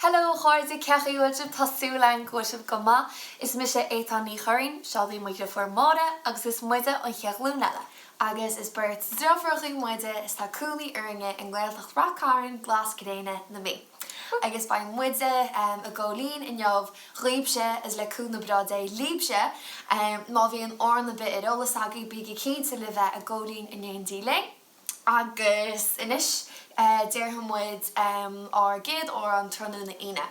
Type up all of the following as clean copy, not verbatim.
Hello, cháirde ceoil tasúlainn goisib goma. Is mi sé Étáin Ní Churraoin, sealadí muide for Máire, agus is muide An Chéad Ghlúin Eile. Agus is beirt drofrochaí muide is tá cúlaí uirne in gCeolchoirm racáin glas céine na mí. Agus bain muide a ggólín in jobh líbse is le cúna bradé líbse, má bhí an orn na bit olas agaí bíigi céinte le bheith a ggólín in éon díle. Agus inis deir muid ar géad ó an trúna na ine.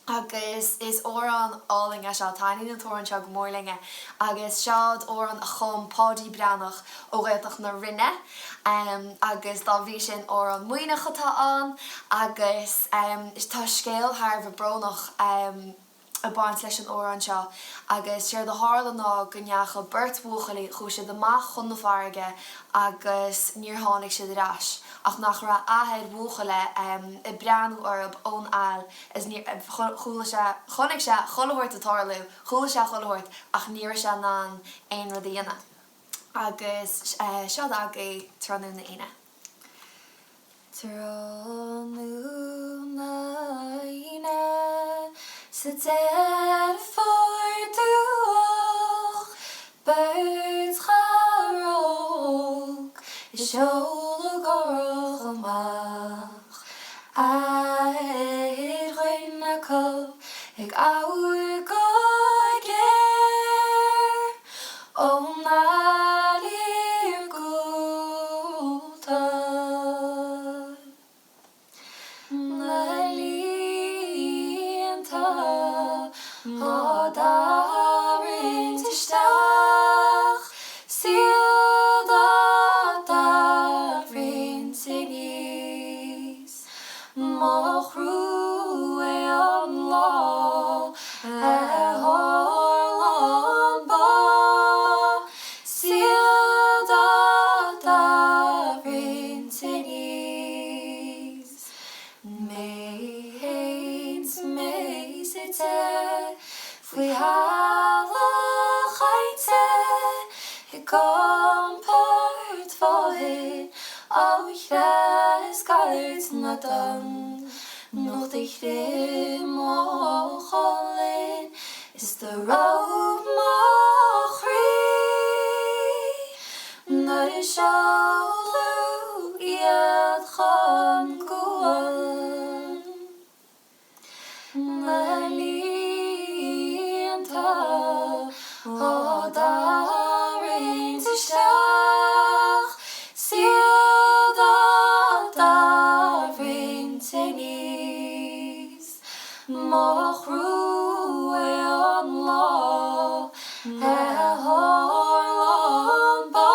Agus is ó an álinge se taine na tórann se go mórlinge, agus sead ó an a chum pádí breannach ó réalach na rinne, agus dá bhí sin ó an muoinech atá an, agus is tá scéal thar bh brónach a baint leis an óran seo, agus sér de hála ná gonneacha burt bhuachalí chu sé amach chun na farige agus níor tháinig siad rais. Ach nach ra ahead bhuachale I breanú orb ón ail is chonig sé chollahort atárlú, chola sé chollahort ach níor sé ná ein rodíana. Agus sead agaí tránú na ine. Tránú na ine sa dead fordúach birds charog is Ceolchoirm amach Étáin Ní Churraoin ag ábhar go géir ón ailír gúlta na líonta má daoibh éisteacht siad má chrú an lá hárlán ba siad daoibh níos méid méisite faoi hála chaite I compart fáin oiread scaart na don nó ich ddim o cholin is the road má chrí na seolú iad chun gúil na líonta ó daoibh éisteacht siad daoibh níos má chrú an lá hárlán ba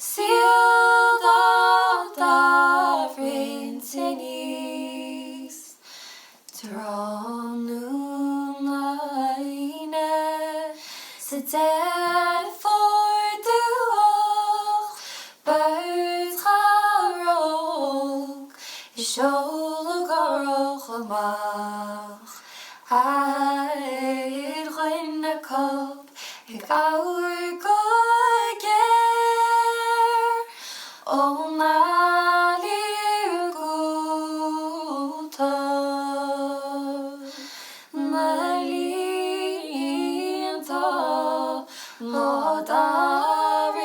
siad daoibh níos tránú na ine sa dead fordúach birds charog is Ceolchoirm amach Étáin Ní Churraoin ag ábhar go géir ón ailír gúlta na líonta má daoibh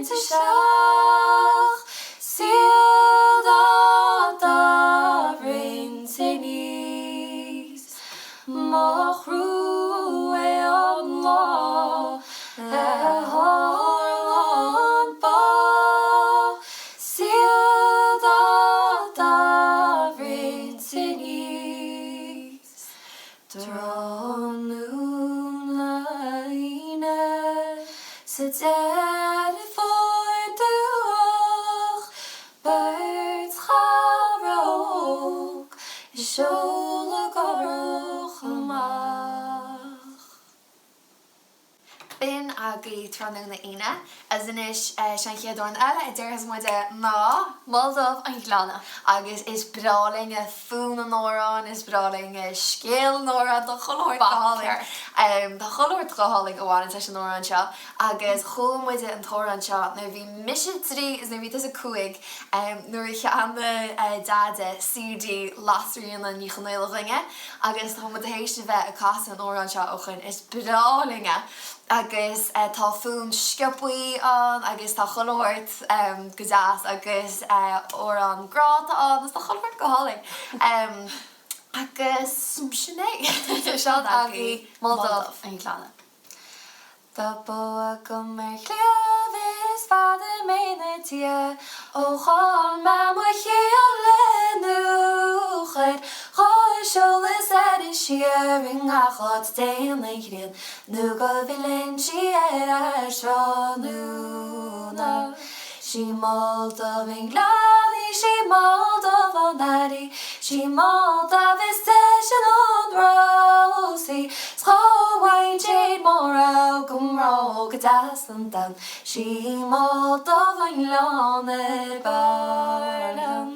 éisteacht siad daoibh níos má chrú an lá hárlán ba siad daoibh níos tránú na ine sa dead fordúach birds charog is Ceolchoirm amach. bin agaí tránú na ine, as inis An Chéad Ghlúin Eile dearthas muid ná muldóibh an ghlánta. Agus is bráling fún an órán, is bráling scéal an órán do choláir goáling. Tá choláir goáling óháin sa an órán seo, agus chula muid an tóran seo, nó bhí mise trí is nó bhí a cuaig, nuair ich an dada CD lasríon an níchanéile ringe, agus tá muid hééis bheith a casa an órán seo ó chun is brálinge. Agus tá fún scipuí an, agus tá choláirt godáas, agus ó an gráta an, tá choláirt goáling. Agus sinné sead agaí muldóibh an ghlánta. Tá bua go mar cléamh is fada ména tia, ó cháil me mu chéal lenú chud, cháil seolas siar in achod déanaí nu go bhfuilinn siad seo núna. Sí muldóibh an ghlánta, sí muldóibh an éirí, sí muldóibh is deis an rósaí, bhain siad mórá gomrá go deas an dan, sí muldóibh an ghlánta barlam.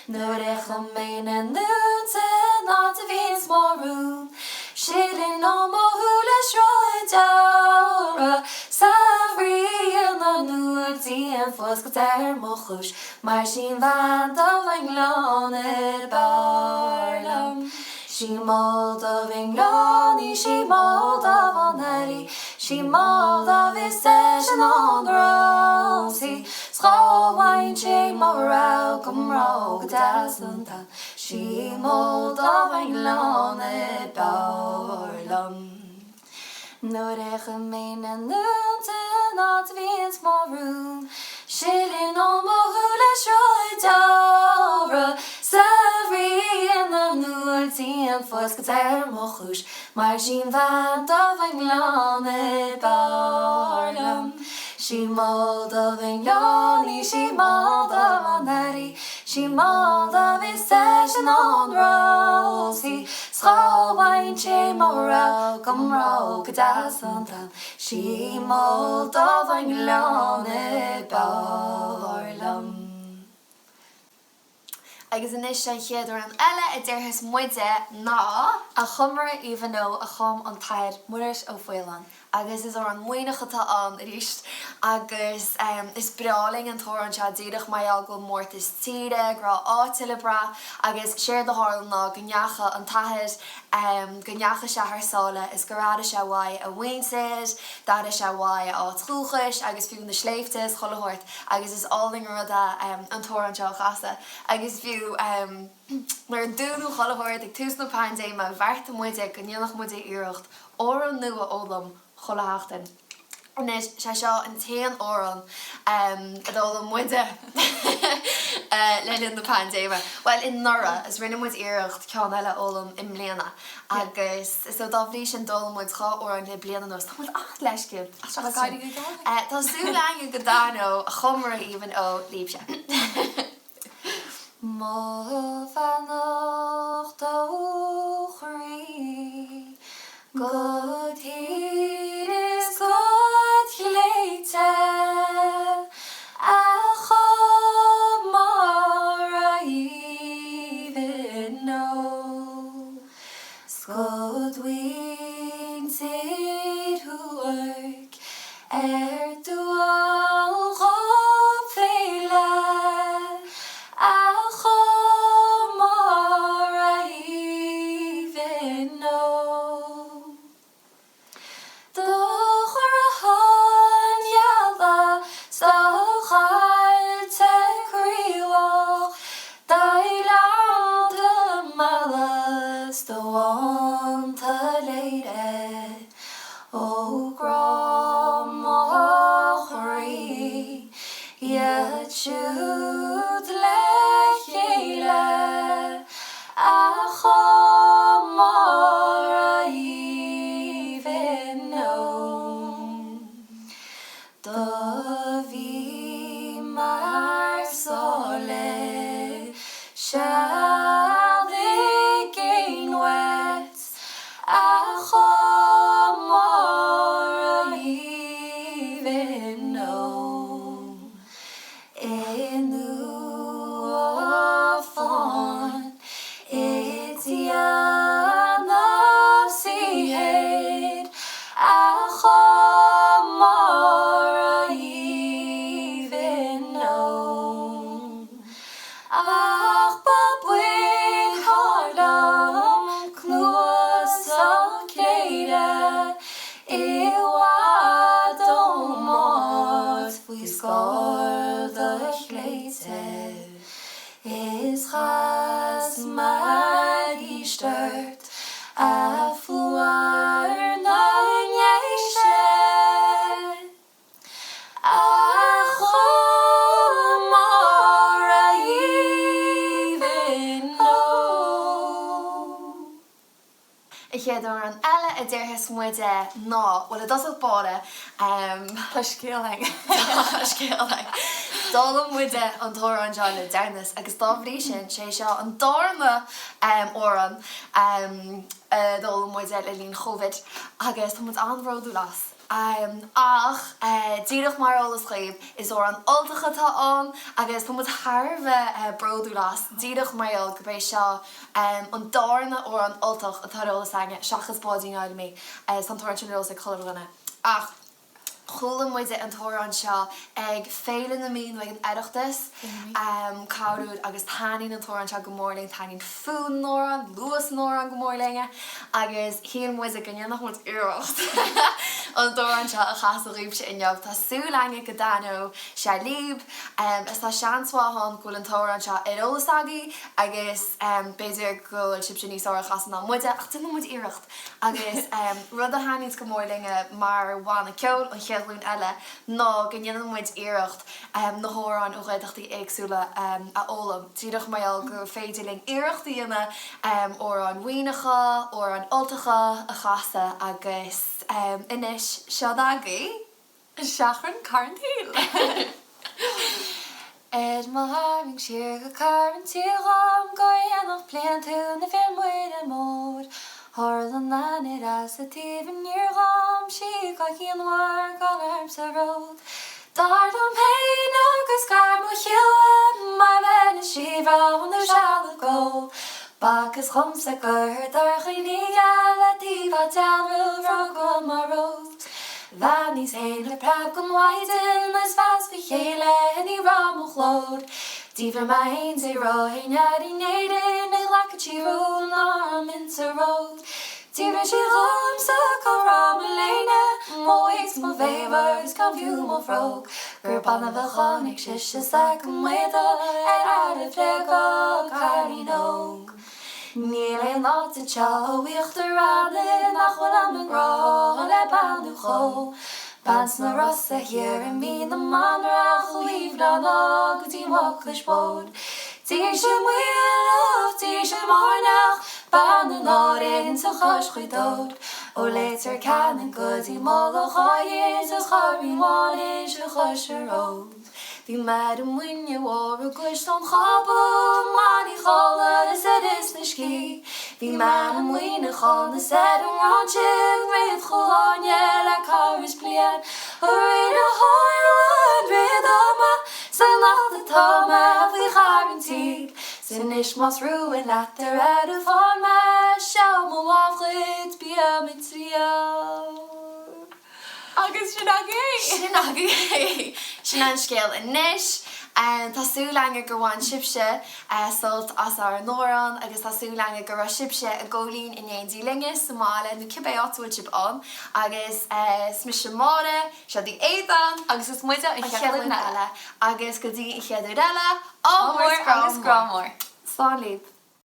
Nuair a ména núnta ná a bhís mórún, sílinn ó móthúla sráidóra, sa bhríon an nuairtí an fós go mo chúis, mar sin bhaindóibh an ghlánta barlam. Sí muldóibh an ghlánta, sí muldóibh an éirí, sí muldóibh is deis an rósaí, bhain siad mórá gomrá go deas an dan, sí muldóibh an ghlánta barlam. Nuair a ména núnta ná a bhís mórún, sílinn ó móthúla sráidóra, sa bhríon an nuairtí an fós go mo chúis, mar sin bhaindóibh an ghlánta barlam. Sí muldóibh an ghlánta, sí muldóibh an éirí, sí muldóibh is deis an rósaí, bhain siad mórá gomrá go deas an dan, sí muldóibh an ghlánta barlam. Agus inis An Chéad Ghlúin Eile dearthas muid ná a chumra even nó a chum an tair muiris ó Foileán. Agus is an muoinechatá an ríist, agus is bráling an tóran seo díadach maiall go mórt is tíide, grá áitiile bra, agus séir do háil ná gonneacha an taithid, gonneacha se thsála is goráda se bhaid a bhainteid, dada se bhaid á trúchais, agus fiú na sléiftes cholathirt, agus is áling ruda an tóran seo chasa, agus fiú mar dúnú cholathirt ag tús na páindé má bharta muide go níonach muide iirecht ó an nua ólam choláachtain. Nes se seo an téan óran adóla muide lelinn na pandéime. Well in nora is rinne muid iirecht ceann eile ólam im mbliana. Agus is dá bhrí sin dóla muid chá óran le bliana nos. Tá muid 8 leisciúil. Tá sú lein go dáno a chumra even ó líbse. Má fannacht ó chrí, God hir is God gléite, a chom mar a even know. God wins it who work, dual chom feile, a chom mar a even know. O grom ochri, yet should lechile, a chomor even know. Dovi mar sole, shall they gain wet? éisteacht a fuair na ngeise a chomar a even no. Ik ga door een elle en der is muide na, wel dat is ook bade. Pascéaling. Dálam muide an tóir an John dearnas agus dábhrí sin sé seo an dárna óran dálam muide le líon chovid agus tá mu anródú las. Ach, díadach mar olalas chaib is or an oltacha tá an agus tá mu tharbh brodú las díadach mail go béis seo an dárna ó an oltach atá olalas aine seachas bádí áil mé san tóir sin olalas ag choilhganna. Ach, chola muide an tóir an seo ag féile na mín le an éisteachtas cáúd agus taín an tóir an seo go mórling taín fún nóran, luas nóran go mórlinge agus híon muide gannneannach mu iirecht an tóir an seo a chas a ríomh se inneamh tá súlainge go daó se líb is tá seansháhan go an tóir an seo olalas agaí agus béidir go sib sin níos á chasan ná muide ach tu muid iirecht agus rud a haníos go mórlinge mar bhana ceoil an Chéad Ghlúin Eile ná gannneann muid iirecht na hórán ó réidachtaí éagsúla a ólam. Díadach mail gur féidirling iirecht dhéana ó an mhuioineacha ó an oltacha a chasa agus inis siad agaí Seachran Carntíl. Marring siar go carntílam go dhéanamh blian tú na bhí muide mód. Thir an nanid as a tíbhan níorgham si go chéanmhar ghalánta sa ród. Dart an pein agus gar mo chiaad mar bheith si bhán ar seala go. Bacchus chumsa gur dar chuoine eile tíbha teanrú rogam mar ród. Bhainníos éin le prab go mhaidin as fas fi chéile ní ram ó chlód. Díbhar main sé roiin adí néidir na lacatí rú ná minsa ród. Díbhar si chumsa go ram léine móigs mo bhéhars go bhiú mo fróg. Gur banna bheith chonig siise sa go muide ar a phlé go carí nóg. Níl é ná an seo bhuíochtar ráda nach bhfuil am an rá le banú cho. Bans na rosa hir and me the manra chuíomh na ná go dtí machas bód. Tí sin mhuiileh, tí sin marnach, ban an áireann sa chas chuidód. Ó léitar ceann go dtí mála cháis as chairmí máin se chas a ród. Bhí meid an muine mhór a gcuist an chabal, maní chala is is na scí. Bhí meid an muine chan is an ransin réad choláine le caris blian. A réad a háirlan réad ama, sa nach a táma bhí charintí. Sin is mas ruúin letar ad a fáin me, seo mo láfrid bia mit trío. Agus sin agaí. Sin agaí. Sin an scéal inis. Tásúlainge gur bhain sibse sult as ar nóran agus tásúlainge gur sibse a ggólín in éondí linge Somála nó cibé áúil sib an agus smis Máire se dí Étáin agus is muide an Chéad Ghlúin Eile agus go dtí i Chéad Ghlúin Eile agus grámór. Slán líb.